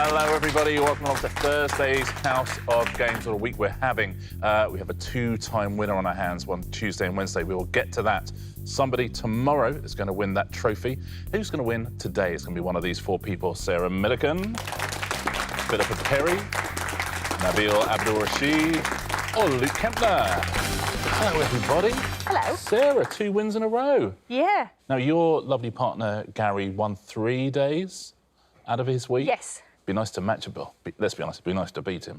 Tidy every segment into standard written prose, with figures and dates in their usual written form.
Hello, everybody. Welcome along to Thursday's House of Games. What a week we're having. We have a two-time winner on our hands, one Tuesday and Wednesday. We will get to that. Somebody tomorrow is going to win that trophy. Who's going to win today? It's going to be one of these four people. Sarah Millican, Philippa Perry, Nabil Abdulrashid, or Luke Kempner. Hello, everybody. Hello. Sarah, 2 wins in a row. Yeah. Now, your lovely partner, Gary, won 3 days out of his week. Yes. Be nice to match him. Well, let's be honest, it'd be nice to beat him.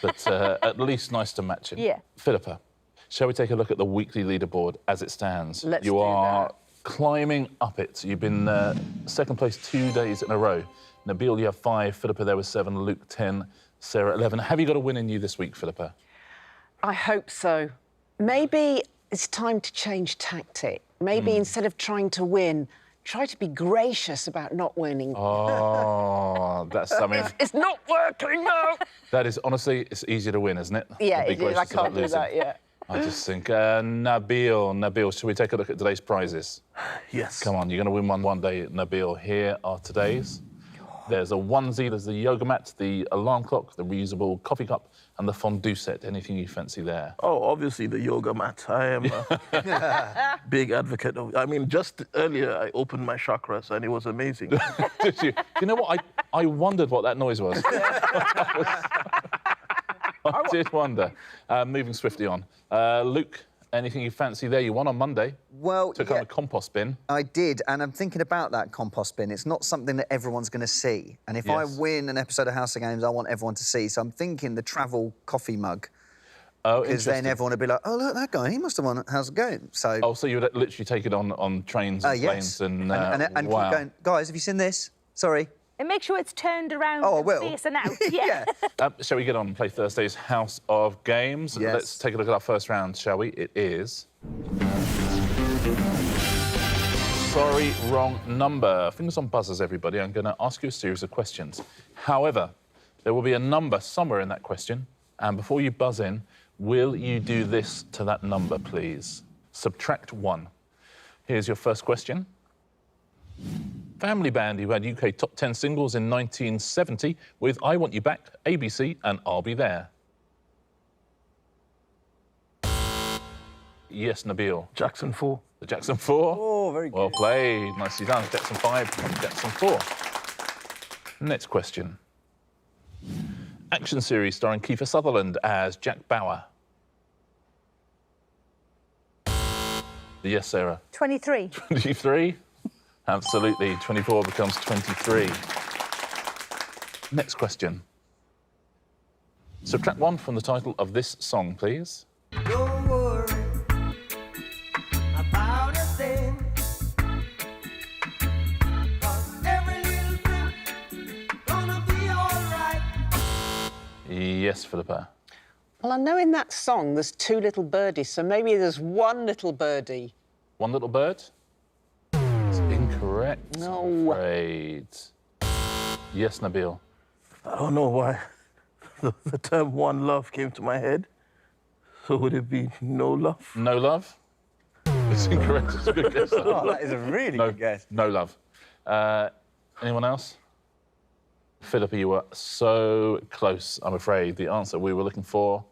But at least nice to match him. Yeah. Philippa, shall we take a look at the weekly leaderboard as it stands? Let's You do are that. climbing up it. You've been second place 2 days in a row. Nabil, you have 5. Philippa, there was 7. Luke, 10. Sarah, 11. Have you got a win in you this week, Philippa? I hope so. Maybe it's time to change tactic. Maybe instead of trying to win, try to be gracious about not winning. Oh, that's, I mean... It's not working now. That is, honestly, it's easier to win, isn't it? Yeah, Be it is. I gracious about can't do losing. that yet. I just think, Nabil, shall we take a look at today's prizes? Yes. Come on, you're going to win one day, Nabil. Here are today's. There's a onesie, there's the yoga mat, the alarm clock, the reusable coffee cup, and the fondue set. Anything you fancy there? Oh, obviously the yoga mat. I am a big advocate of. I mean, just earlier I opened my chakras and it was amazing. Did you? You know what? I wondered what that noise was. I did wonder. Moving swiftly on. Luke, anything you fancy there? You won on Monday. Well, Took on a compost bin. I did, and I'm thinking about that compost bin. It's not something that everyone's going to see. And if I Yes. win an episode of House of Games, I want everyone to see. So I'm thinking the travel coffee mug. Oh, Because then interesting. everyone will be like, oh, look, that guy, he must have won House of Games. So, Oh, so you would literally take it on trains and planes yes. and and wow. keep going, guys, have you seen this? Sorry. And make sure it's turned around Oh, I and will. facing out. Yeah. Shall we get on and play Thursday's House of Games? Yes. Let's take a look at our first round, shall we? It is... Sorry, wrong number. Fingers on buzzers, everybody. I'm going to ask you a series of questions. However, there will be a number somewhere in that question, and before you buzz in, will you do this to that number, please? Subtract 1. Here's your first question. Family band who had UK top 10 singles in 1970 with I Want You Back, ABC, and I'll Be There. Yes, Nabil. Jackson 4. The Jackson 4. Oh, very good. Well played. Nicely done. Jackson 5, Jackson 4. Next question. Action series starring Kiefer Sutherland as Jack Bauer. Yes, Sarah. 23. 23? Absolutely. 24 becomes 23. Next question. Subtract 1 from the title of this song, please. Don't worry about a thing, 'cause every little thing gonna be all right. Yes, Philippa. Well, I know in that song there's 2 little birdies, so maybe there's 1 little birdie. 1 little bird? It's incorrect. No. I'm afraid. Yes, Nabil. I don't know why the term one love came to my head. So would it be no love? No love? It's incorrect. It's a good guess. though. Oh, that is a really good guess. No love. Anyone else? Philippa, you were so close, I'm afraid. The answer we were looking for,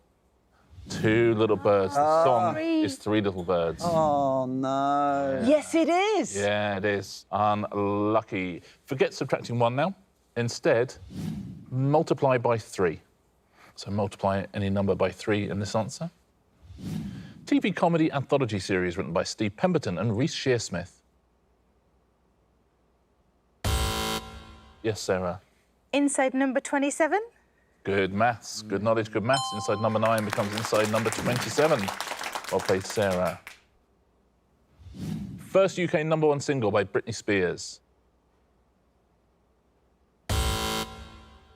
2 little birds. The song is 3 little birds. Oh, no. Yes, it is. Yeah, it is. Unlucky. Forget subtracting 1 now. Instead, multiply by 3. So multiply any number by 3 in this answer. TV comedy anthology series written by Steve Pemberton and Reece Shearsmith. Yes, Sarah. Inside number 27. Good maths, good knowledge, good maths. Inside number 9 becomes inside number 27. Well played, Sarah. First UK #1 single by Britney Spears.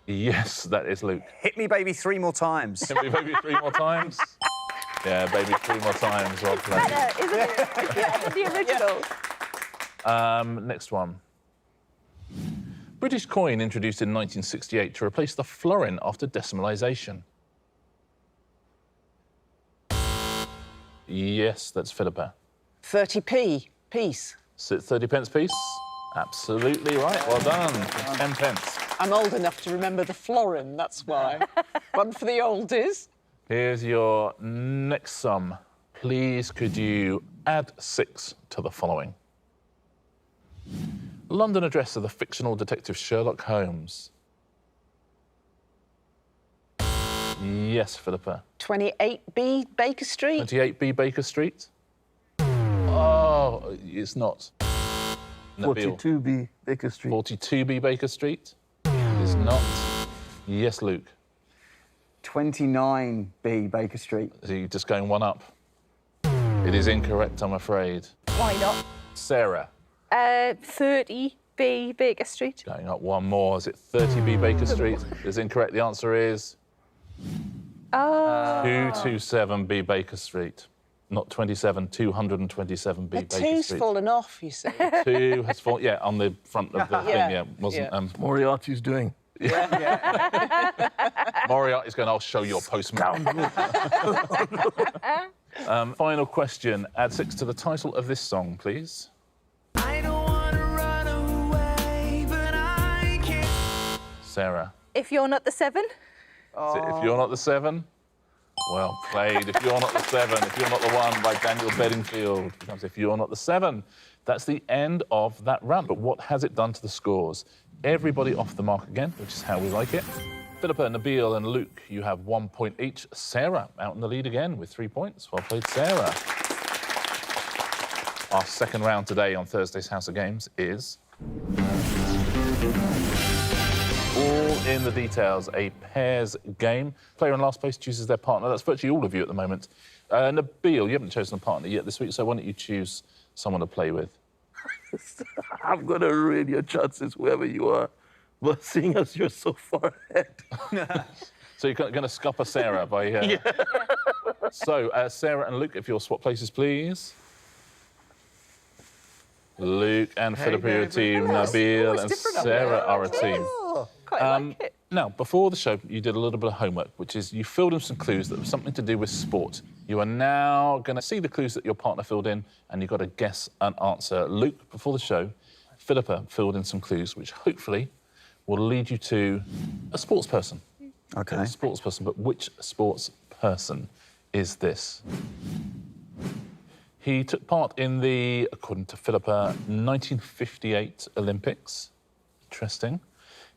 Yes, that is Luke. Hit me, baby, 3 more times. Hit me, baby, 3 more times. Yeah, baby, 3 more times. Well played. Better, isn't it? Yeah, the original. Next one. British coin introduced in 1968 to replace the florin after decimalisation. Yes, that's Philippa. 30p piece. 30 pence piece? Absolutely right. Well done. 10 pence. I'm old enough to remember the florin, that's why. One for the oldies. Here's your next sum. Please, could you add 6 to the following? London address of the fictional detective Sherlock Holmes. Yes, Philippa. 28B Baker Street. 28B Baker Street. Oh, it's not. Nabil. 42B Baker Street. 42B Baker Street. It is not. Yes, Luke. 29B Baker Street. So you're just going one up. It is incorrect, I'm afraid. Why not? Sarah. 30B Baker Street. Going up one more. Is it 30B Baker Street? Is incorrect. The answer is 227B Baker Street. Not 27, 227B The Baker two's Street. fallen off, you see. 2 has fallen, yeah, on the front of the thing, yeah. Wasn't, Yeah. Moriarty's doing. Moriarty's going, I'll show your postman. Final question. Add 6 to the title of this song, please. I don't wanna run away, but I can't. Sarah. If you're not the 7. Is it If You're Not the 7? Well played. If You're Not the 7, If You're Not the 1 by Daniel Bedingfield. Becomes If You're Not the 7. That's the end of that round. But what has it done to the scores? Everybody off the mark again, which is how we like it. Philippa, Nabil and Luke, you have 1 point each. Sarah out in the lead again with 3 points. Well played, Sarah. Our second round today on Thursday's House of Games is all in the details, a pairs game. Player in last place chooses their partner. That's virtually all of you at the moment. Nabil, you haven't chosen a partner yet this week, so why don't you choose someone to play with? I'm going to ruin your chances, whoever you are. But seeing as you're so far ahead. So you're going to scupper Sarah by... Yeah. So, Sarah and Luke, if you'll swap places, please. Luke and Philippa are a team. Nabil and Sarah are a team. Quite like it. Now, before the show, you did a little bit of homework, which is you filled in some clues that were something to do with sport. You are now going to see the clues that your partner filled in, and you've got to guess an answer. Luke, before the show, Philippa filled in some clues, which hopefully will lead you to a sports person. OK. A sports person, but which sports person is this? He took part in the, according to Philippa, 1958 Olympics. Interesting.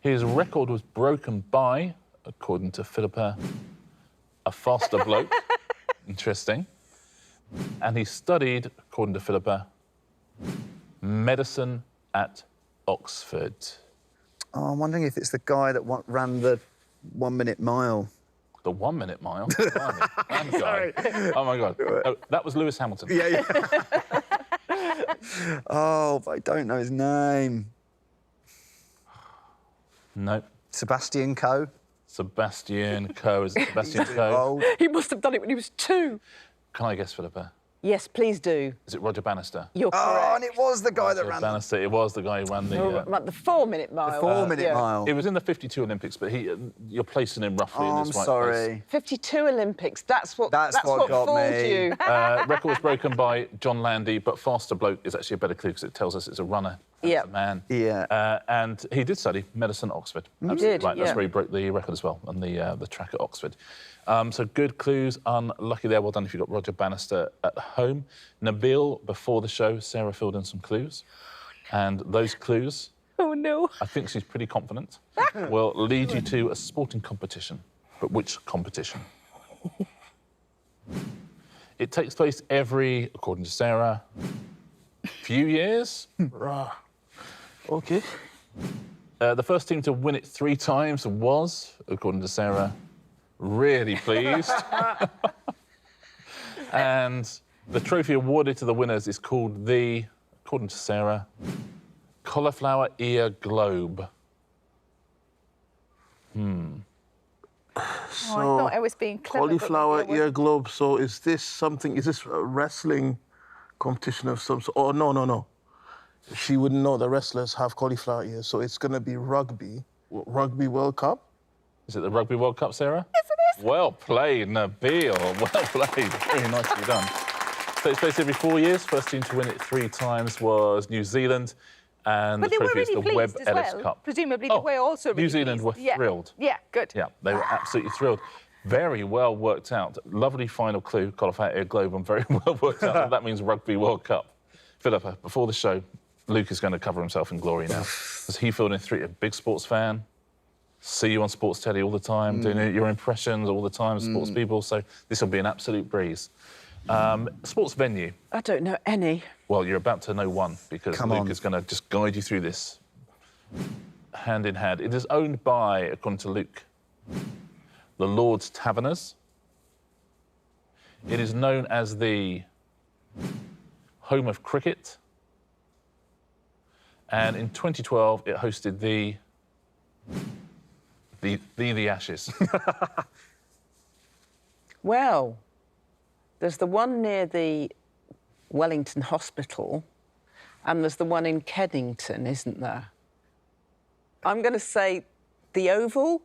His record was broken by, according to Philippa, a faster bloke. Interesting. And he studied, according to Philippa, medicine at Oxford. Oh, I'm wondering if it's the guy that ran the 1 minute mile. The 1 minute mile? Sorry. Oh, my God. Oh, that was Lewis Hamilton. Yeah. Oh, but I don't know his name. No. Sebastian Coe. Sebastian Coe. Is it Sebastian Coe? Old. He must have done it when he was 2. Can I guess, Philippa? Yes, please do. Is it Roger Bannister? You're correct. Oh, and it was the guy that Roger ran Bannister. It was the guy who ran the... About the 4 minute mile. the 4 minute yeah. mile. It was in the 52 Olympics, but you're placing him roughly in Oh, I'm his right sorry. place. 52 Olympics. That's what That's what got fooled me. you. Record was broken by John Landy, but faster bloke is actually a better clue because it tells us it's a runner. Yeah. It's a man. Yeah. And he did study medicine at Oxford. He Absolutely did, right. That's yeah. where he broke the record as well on the track at Oxford. So good clues. Unlucky there. Well done if you got Roger Bannister at home. Nabil, before the show, Sarah filled in some clues. And those clues, Oh, no. I think she's pretty confident, will lead you to a sporting competition. But which competition? It takes place every, according to Sarah, few years. Okay. The first team to win it 3 times was, according to Sarah, really pleased. And the trophy awarded to the winners is called the, according to Sarah, Cauliflower Ear Globe. Oh, I thought I was being clever. but Cauliflower maybe I ear globe. So is this something? Is this a wrestling competition of some sort? Oh no. She wouldn't know. The wrestlers have cauliflower ears, so it's going to be rugby. Rugby World Cup. Is it the Rugby World Cup, Sarah? Yes, it is. Well played, Nabil. Well played. Very nicely done. Takes place every 4 years. First team to win it 3 times was New Zealand. And But the they were trophy is really the Webb pleased as Ellis well. Cup. Presumably they were also really New Zealand pleased. were Yeah. thrilled. Yeah, good. Yeah, they were absolutely thrilled. Very well worked out. Lovely final clue. Cauliflower ear globe and very well worked out. That means Rugby World Cup. Philippa, before the show, Luke is going to cover himself in glory now. Because he filled in 3, a big sports fan. See you on sports telly all the time, doing your impressions all the time, sports people. So this will be an absolute breeze. Sports venue. I don't know any. Well, you're about to know one because Come Luke on. is going to just guide you through this hand in hand. It is owned by, according to Luke, the Lord's Taverners. It is known as the home of cricket. And in 2012, it hosted the Ashes. Well, there's the one near the Wellington Hospital, and there's the one in Kennington, isn't there? I'm going to say the Oval.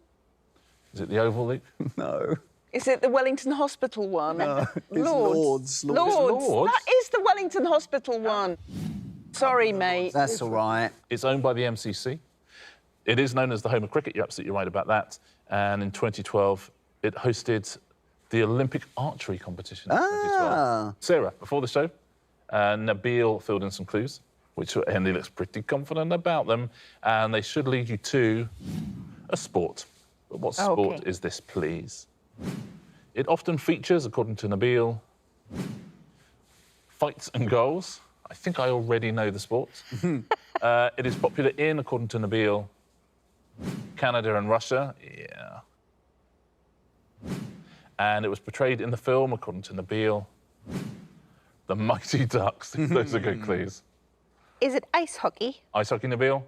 Is it the Oval, Luke? No. Is it the Wellington Hospital one? No, it's Lord's. Lord's. Lord's? That is the Wellington Hospital one. Sorry, mate. That's all right. It's owned by the MCC. It is known as the home of cricket. You're absolutely right about that. And in 2012, it hosted the Olympic archery competition. In 2012. Sarah, before the show, Nabil filled in some clues, which Henry looks pretty confident about them, and they should lead you to a sport. But what sport is this, please? It often features, according to Nabil, fights and goals. I think I already know the sport. It is popular in, according to Nabil, Canada and Russia. Yeah. And it was portrayed in the film, according to Nabil, The Mighty Ducks. Those are good clues. Is it ice hockey? Ice hockey, Nabil?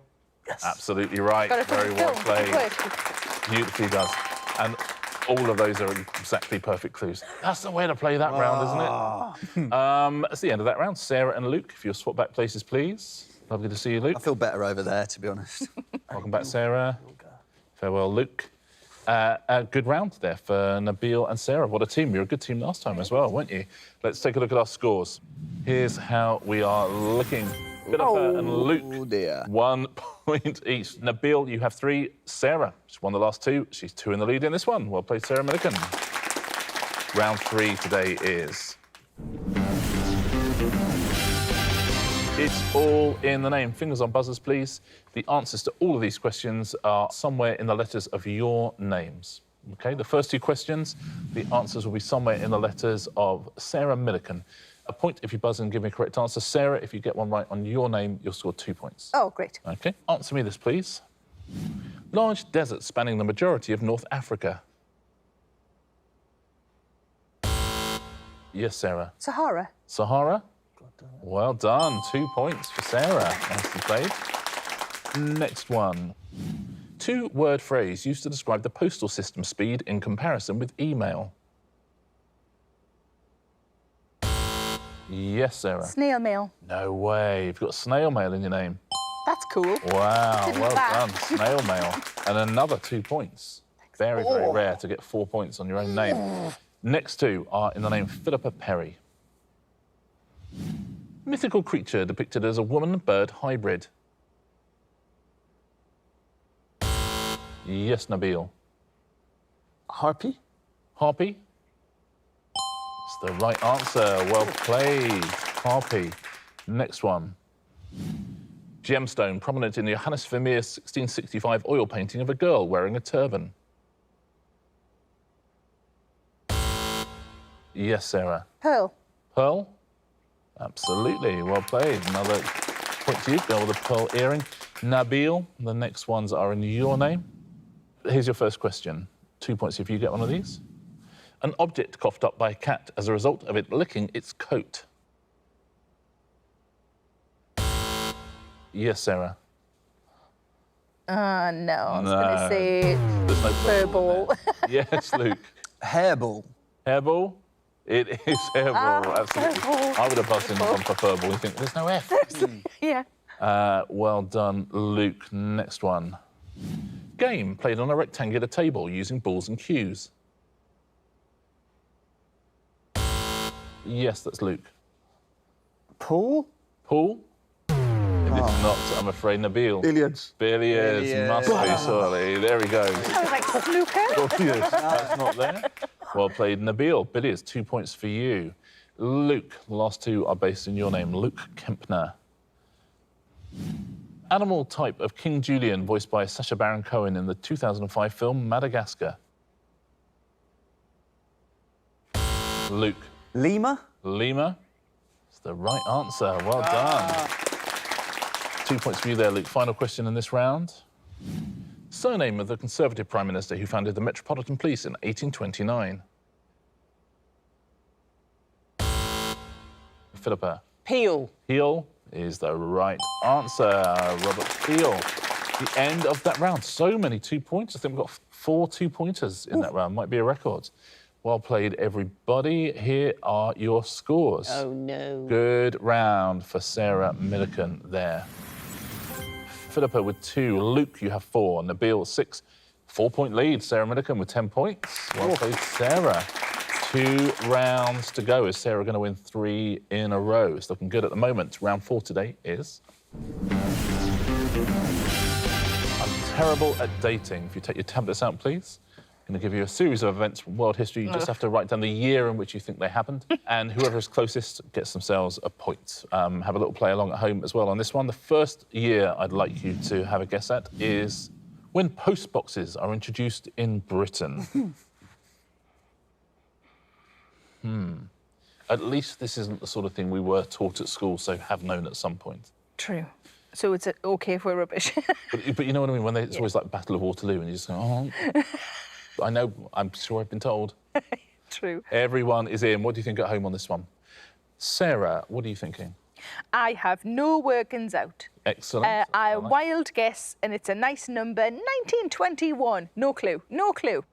Yes. Absolutely right. Got it from Very the well film. played. Good work. Beautifully does. And all of those are exactly perfect clues. That's the way to play that round, isn't it? That's the end of that round. Sarah and Luke, if you'll swap back places, please. Lovely to see you, Luke. I feel better over there, to be honest. Welcome back, Sarah. Farewell, Luke. A good round there for Nabil and Sarah. What a team. You were a good team last time as well, weren't you? Let's take a look at our scores. Here's how we are looking. Philippa and Luke, Oh, dear. 1 point each. Nabil, you have 3. Sarah, she's won the last 2. She's 2 in the lead in this one. Well played, Sarah Millican. Round 3 today is... It's all in the name. Fingers on buzzers, please. The answers to all of these questions are somewhere in the letters of your names. OK, the first 2 questions, the answers will be somewhere in the letters of Sarah Millican. A point if you buzz in and give me a correct answer. Sarah, if you get one right on your name, you'll score 2 points. Oh, great. OK, answer me this, please. Large desert spanning the majority of North Africa. Yes, Sarah. Sahara. Sahara? Well done. 2 points for Sarah. Nicely played. Next one. 2-word phrase used to describe the postal system speed in comparison with email. Yes, Sarah. Snail mail. No way. You've got snail mail in your name. That's cool. Wow. Didn't Well that. done. Snail mail. And another 2 points. Very, very rare to get 4 points on your own name. Next 2 are in the name Philippa Perry. Mythical creature depicted as a woman-bird hybrid. Yes, Nabil. Harpy? Harpy? It's the right answer. Well played. Harpy. Next one. Gemstone, prominent in the Johannes Vermeer's 1665 oil painting of a girl wearing a turban. Yes, Sarah. Pearl. Pearl? Absolutely. Well played. Another point to you. Girl with a pearl earring. Nabil, the next ones are in your name. Here's your first question. 2 points if you get one of these. An object coughed up by a cat as a result of it licking its coat. Yes, Sarah. No, I was No. going to say There's no fur ball. Yes, Luke. Hairball. Hairball? It is hairball, absolutely. Furball. I would have buzzed in for furball. You think there's no F? Yeah. Well done, Luke. Next one. Game played on a rectangular table using balls and cues. Yes, that's Luke. Pool? Pool? It it's not, I'm afraid, Nabil. Billiards. Billiards must be, surely. There he goes. Sounds like snooker. Oh, yes, that's not there. Well played, Nabil. Billiards, 2 points for you. Luke, the last two are based in your name. Luke Kempner. Animal type of King Julian, voiced by Sacha Baron Cohen in the 2005 film Madagascar. Luke. Lima? Lima. It's the right answer. Well done. 2 points for you there, Luke. Final question in this round. Surname of the Conservative Prime Minister who founded the Metropolitan Police in 1829. Philippa. Peel. Peel is the right answer. Robert Peel. The end of that round. So many 2 points. I think we've got 4 2-pointers in that round. Might be a record. Well played, everybody. Here are your scores. Oh, no. Good round for Sarah Millican there. Philippa with 2. Luke, you have 4. Nabil, 6. 4-point lead. Sarah Millican with 10 points. Well played, Sarah. 2 rounds to go. Is Sarah going to win 3 in a row? It's looking good at the moment. Round 4 today is... I'm terrible at dating. If you take your tablets out, please. I'm going to give you a series of events from world history. You just have to write down the year in which you think they happened. And whoever is closest gets themselves a point. Have a little play along at home as well on this one. The first year I'd like you to have a guess at is when post boxes are introduced in Britain. At least this isn't the sort of thing we were taught at school, so have known at some point. True. So it's okay if we're rubbish. But you know what I mean? When it's always like Battle of Waterloo and you just go, oh... I know, I'm sure I've been told. True. Everyone is in. What do you think at home on this one? Sarah, what are you thinking? I have no workings out. Excellent. A wild guess, and it's a nice number, 1921. No clue. No clue.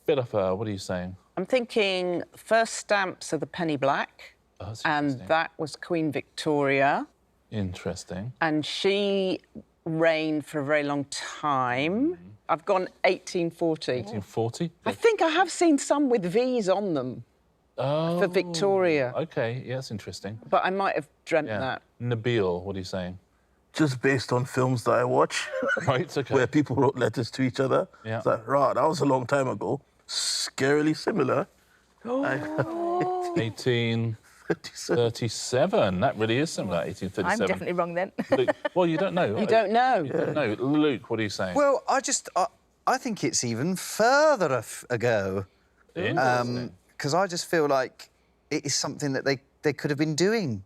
Philippa, what are you saying? I'm thinking first stamps of the penny black, Oh, that's and interesting. that was Queen Victoria, Interesting. and she reigned for a very long time. I've gone 1840. 1840? I think I have seen some with V's on them for Victoria, OK, yeah, that's interesting. but I might have dreamt Yeah. that. Nabil, what are you saying? Just based on films that I watch, Right, OK. where people wrote letters to each other. Yeah. It's like, right, that was a long time ago. Scarily similar. 1837. 37. That really is similar, I'm 1837. definitely wrong then. Luke, well, you don't know. You don't know. No, Luke, what are you saying? Well, I think it's even further ago. Interesting. Because I just feel like it is something that they could have been doing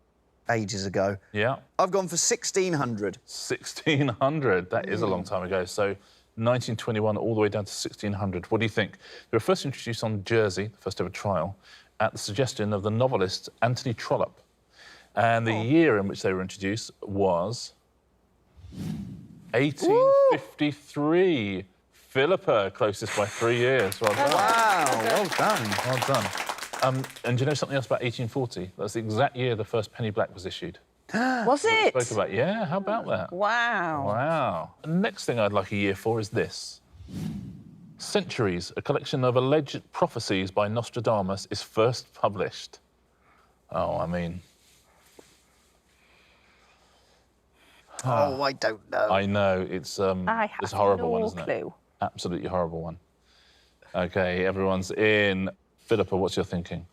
ages ago. Yeah. I've gone for 1600. 1600, that is a long time ago. So 1921 all the way down to 1600. What do you think? They were first introduced on Jersey, the first ever trial, at the suggestion of the novelist Anthony Trollope. And the year in which they were introduced was 1853. Philippa, closest by 3 years. Well done. Wow, well done. Well done. And do you know something else about 1840? That's the exact year the first penny black was issued. Was it? Spoke about, yeah, how about that? Wow. Wow. The next thing I'd like a year for is this. Centuries, a collection of alleged prophecies by Nostradamus, is first published. Oh, I mean... Oh, I don't know. I know, it's I have a horrible no one, isn't clue. it? Absolutely horrible one. OK, everyone's in. Philippa, what's your thinking?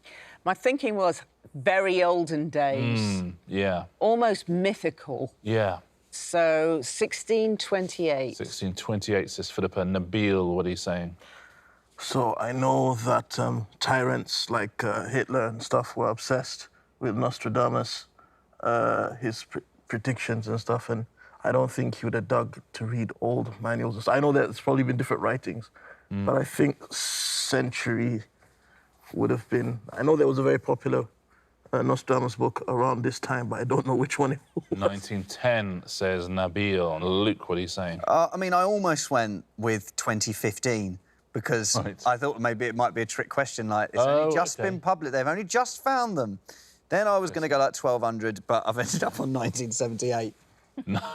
My thinking was very olden days, Yeah, almost mythical. yeah. So 1628. 1628, says Philippa. Nabil, what are you saying? So I know that tyrants like Hitler and stuff were obsessed with Nostradamus, his predictions and stuff, and I don't think he would have dug to read old manuals. I know there's probably been different writings, but I think century would have been... I know there was a very popular Nostradamus book around this time, but I don't know which one it was. 1910, says Nabil. And Luke, what are you saying? I mean, I almost went with 2015 because Right. I thought maybe it might be a trick question, like, it's Oh, only just okay. been public. They've only just found them. Then I was going to go like 1200, but I've ended up on 1978.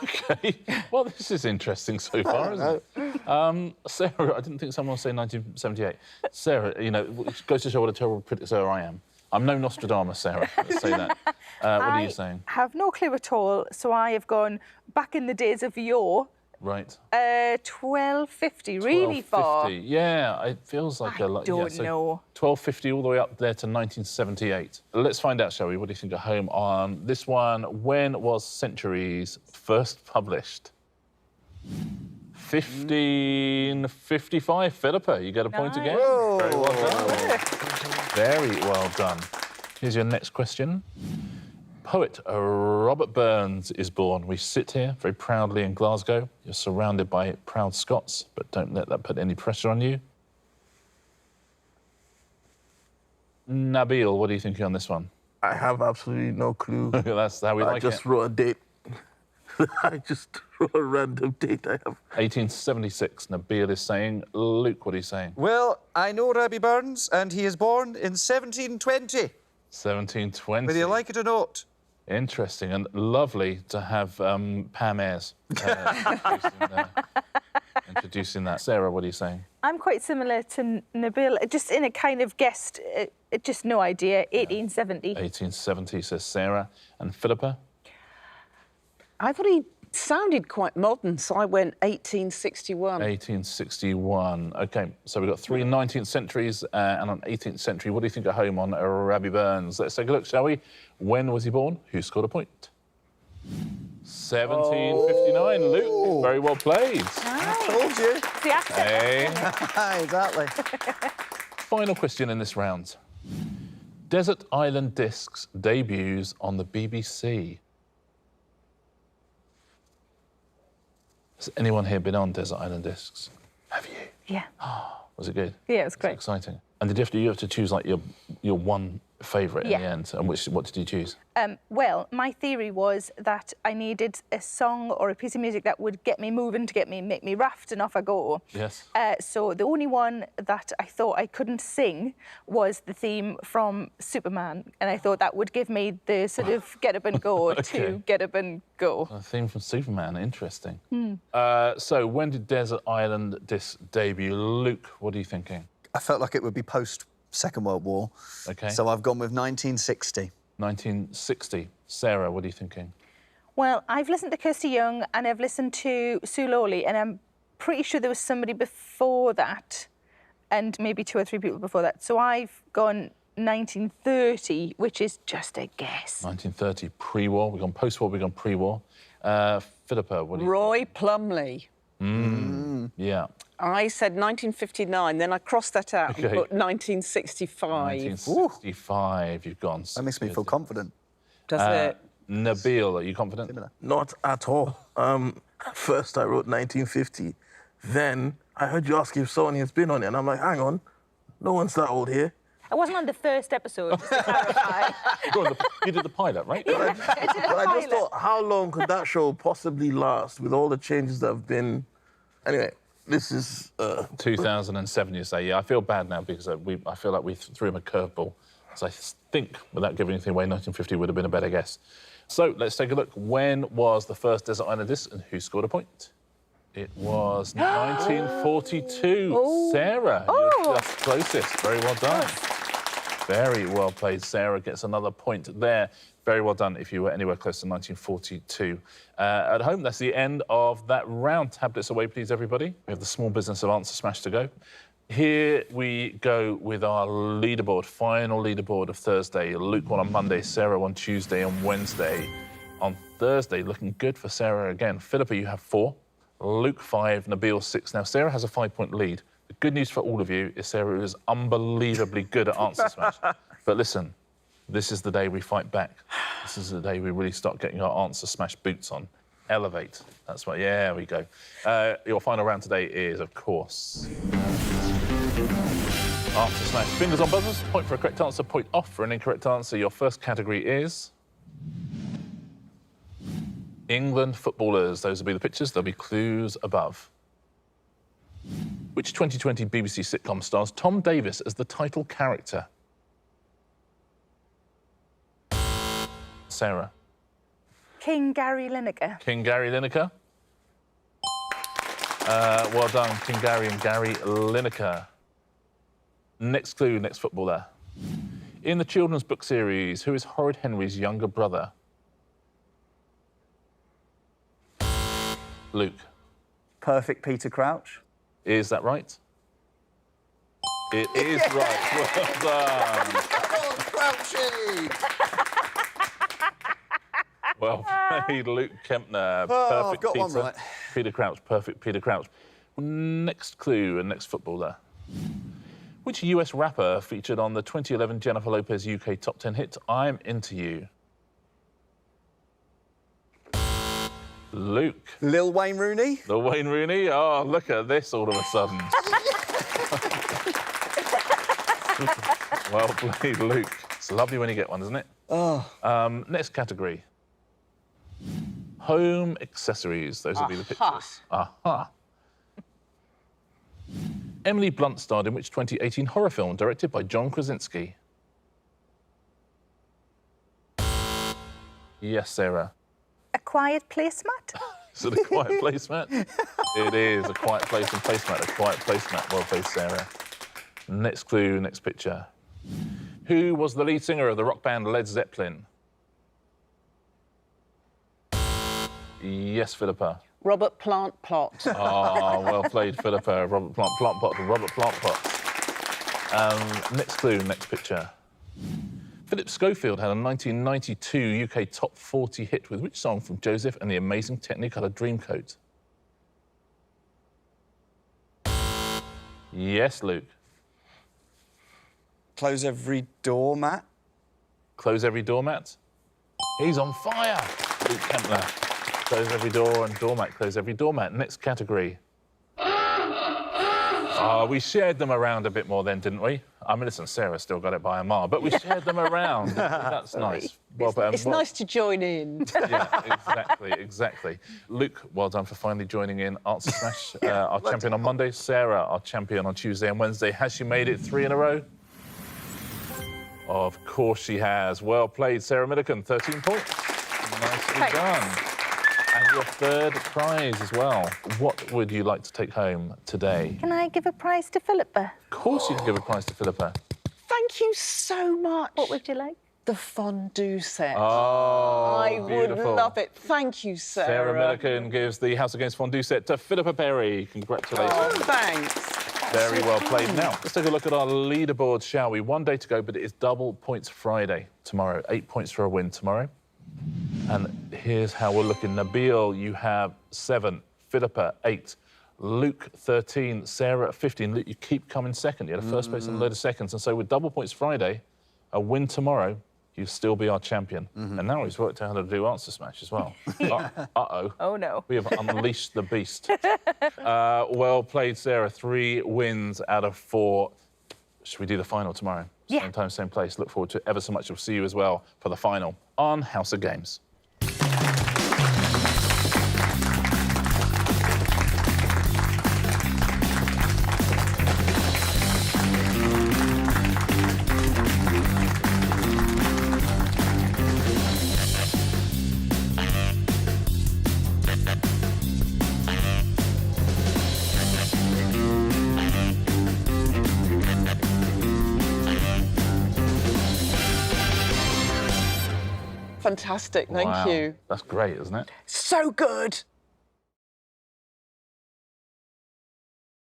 OK. Well, this is interesting so far, isn't it? Sarah, I didn't think someone would say 1978. Sarah, you know, it goes to show what a terrible predictor I am. I'm no Nostradamus, Sarah. Let's say that. What are you saying? I have no clue at all, so I have gone back in the days of yore. Right. 1250, really far. 1250. Yeah, it feels like I a lot. don't know. 1250 all the way up there to 1978. Let's find out, shall we? What do you think at home on this one? When was Centuries first published? 1555. Philippa, you get a point again. Whoa. Very well done. Very well done. Here's your next question. Poet Robert Burns is born. We sit here very proudly in Glasgow. You're surrounded by proud Scots, but don't let that put any pressure on you. Nabil, what are you thinking on this one? I have absolutely no clue. That's how we I like just it. wrote a date. I just wrote a random date. I have. 1876, Nabil is saying. Luke, what are you saying? Well, I know Robbie Burns, and he is born in 1720. 1720. Whether you like it or not. Interesting and lovely to have Pam Ayres introducing that. Sarah, what are you saying? I'm quite similar to Nabil, just in a kind of guessed, just no idea, 1870. 1870, says Sarah. And Philippa? I thought he sounded quite modern, so I went 1861. 1861. OK, so we've got three 19th centuries and an 18th century. What do you think at home on Robbie Burns? Let's take a look, shall we? When was he born? Who scored a point? 1759. Luke, very well played. Told you. The accent. Hey. Exactly. Final question in this round. Desert Island Discs debuts on the BBC. Has anyone here been on Desert Island Discs? Have you? Yeah. Was it good? Yeah, it was great. Exciting. And did you have to choose like your one favourite in Yeah. the end? And what did you choose? Well, my theory was that I needed a song or a piece of music that would get me moving, make me raft, and off I go. Yes. So the only one that I thought I couldn't sing was the theme from Superman, and I thought that would give me the sort of get up and go to get up and go. A theme from Superman. Interesting. So when did Desert Island Discs debut? Luke, what are you thinking? I felt like it would be post-Second World War. OK. So I've gone with 1960. 1960. Sarah, what are you thinking? Well, I've listened to Kirsty Young and I've listened to Sue Lawley, and I'm pretty sure there was somebody before that, and maybe 2 or 3 people before that. So I've gone 1930, which is just a guess. 1930, pre-war. We've gone post-war, we've gone pre-war. Philippa, what do you Roy Plumley. Yeah. I said 1959, then I crossed that out and Okay. put 1965. 1965, you've gone. That makes me feel confident. Does it? Nabil, are you confident? Not at all. First I wrote 1950. Then I heard you ask if someone has been on it, and I'm like, hang on, no one's that old here. I wasn't on the first episode, just to clarify. You did the pilot, right? But I just thought, how long could that show possibly last with all the changes that have been? Anyway, this is 2007, you say. Yeah, I feel bad now because I feel like we threw him a curveball. So I think, without giving anything away, 1950 would have been a better guess. So let's take a look. When was the first Desert Island Disc and who scored a point? It was 1942. Sarah, you're just closest. Very well done. Very well played. Sarah gets another point there. Very well done if you were anywhere close to 1942. At home, that's the end of that round. Tablets away, please, everybody. We have the small business of Answer Smash to go. Here we go with our leaderboard, final leaderboard of Thursday. Luke won on Monday, Sarah on Tuesday and Wednesday. On Thursday, looking good for Sarah again. Philippa, you have 4. Luke 5, Nabil 6. Now, Sarah has a 5-point lead. The good news for all of you is Sarah is unbelievably good at Answer Smash. But listen, this is the day we fight back. This is the day we really start getting our Answer Smash boots on. Elevate. That's right. Yeah, we go. Your final round today is, of course, Answer Smash. Fingers on buzzers. Point for a correct answer, point off for an incorrect answer. Your first category is England footballers. Those will be the pictures. There'll be clues above. Which 2020 BBC sitcom stars Tom Davis as the title character? Sarah. King Gary Lineker. King Gary Lineker. Well done, King Gary and Gary Lineker. Next clue, next footballer. In the children's book series, who is Horrid Henry's younger brother? Luke. Perfect Peter Crouch. Is that right? It is right. Well done. Come on, Crouchy! Well played, Luke Kempner. Oh, Perfect got Peter. one right. Peter Crouch, perfect Peter Crouch. Next clue and next footballer. Which US rapper featured on the 2011 Jennifer Lopez UK Top 10 hit, I'm Into You? Luke. Lil Wayne Rooney. The Wayne Rooney? Oh, look at this all of a sudden. Well played, Luke. It's lovely when you get one, isn't it? Oh. Next category. Home accessories. Those will be the pictures. Aha. Emily Blunt starred in which 2018 horror film directed by John Krasinski? Yes, Sarah. A Quiet Place mat? Is it a quiet placemat? It is a quiet place and placemat. A quiet placemat. Well played, Sarah. Next clue, next picture. Who was the lead singer of the rock band Led Zeppelin? Yes, Philippa. Robert Plant Plot. Oh, well played, Philippa. Robert Plant Pot. Robert Plant Pot. Next clue, next picture. Philip Schofield had a 1992 UK Top 40 hit with which song from Joseph and the Amazing Technicolor Dreamcoat? Yes, Luke. Close every doormat. Close every doormat. He's on fire. Luke Kempner. Close every door and doormat. Close every doormat. Next category. We shared them around a bit more then, didn't we? I mean, listen, Sarah still got it by a mile, but we shared them around. That's nice. Well, It's nice to join in. Yeah, exactly. Luke, well done for finally joining in. Answer Smash, our champion on Monday. Sarah, our champion on Tuesday and Wednesday. Has she made it 3 in a row? Of course she has. Well played, Sarah Millican. 13 points. Nicely done. And your third prize as well. What would you like to take home today? Can I give a prize to Philippa? Of course you can give a prize to Philippa. Thank you so much. What would you like? The fondue set. Oh, I would beautiful. love it. Thank you, Sarah. Sarah Millican gives the House of Games fondue set to Philippa Perry. Congratulations. Oh, thanks. Very well played. Now, let's take a look at our leaderboard, shall we? 1 day to go, but it is double points Friday tomorrow. 8 points for a win tomorrow. And here's how we're looking. Nabil, you have 7. Philippa, 8. Luke, 13. Sarah, 15. Luke, you keep coming second. You had a first place and a load of seconds. And so with double points Friday, a win tomorrow, you'll still be our champion. And now he's worked out how to do Answer Smash as well. Uh-oh. Oh, no. We have unleashed the beast. Well played, Sarah. 3 wins out of 4. Should we do the final tomorrow? Yeah. Same time, same place. Look forward to it ever so much. We'll see you as well for the final on House of Games. Fantastic, thank Wow. you. That's great, isn't it? So good.